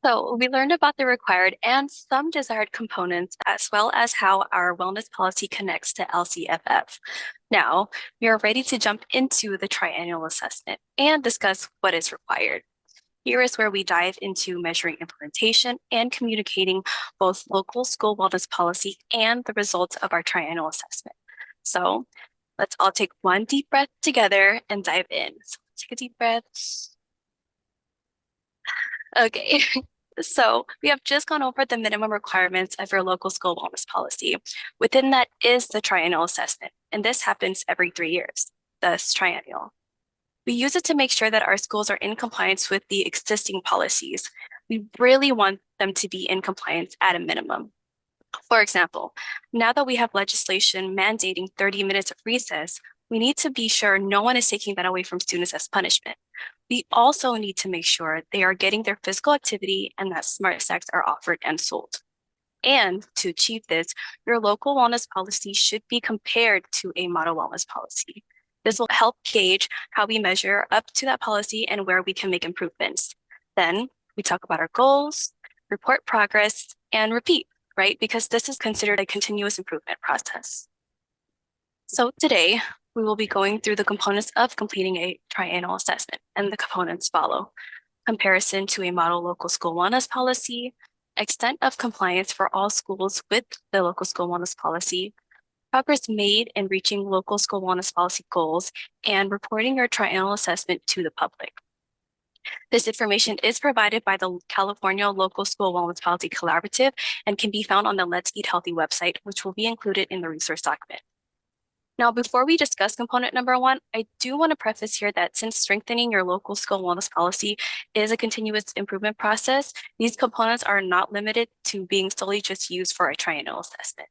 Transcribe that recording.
So we learned about the required and some desired components, as well as how our wellness policy connects to LCFF. Now, we are ready to jump into the triennial assessment and discuss what is required. Here is where we dive into measuring implementation and communicating both local school wellness policy and the results of our triennial assessment. So let's all take one deep breath together and dive in. So take a deep breath. Okay. So we have just gone over the minimum requirements of your local school wellness policy. Within that is the triennial assessment, and this happens every 3 years, thus triennial. We use it to make sure that our schools are in compliance with the existing policies. We really want them to be in compliance at a minimum. For example, now that we have legislation mandating 30 minutes of recess, we need to be sure no one is taking that away from students as punishment. We also need to make sure they are getting their physical activity and that smart snacks are offered and sold. And to achieve this, your local wellness policy should be compared to a model wellness policy. This will help gauge how we measure up to that policy and where we can make improvements. Then we talk about our goals, report progress, and repeat, right? Because this is considered a continuous improvement process. So today, we will be going through the components of completing a triennial assessment, and the components follow: comparison to a model local school wellness policy, extent of compliance for all schools with the local school wellness policy, progress made in reaching local school wellness policy goals, and reporting your triennial assessment to the public. This information is provided by the California Local School Wellness Policy Collaborative and can be found on the Let's Eat Healthy website, which will be included in the resource document. Now, before we discuss component number 1, I do want to preface here that since strengthening your local school wellness policy is a continuous improvement process, these components are not limited to being solely just used for a triennial assessment.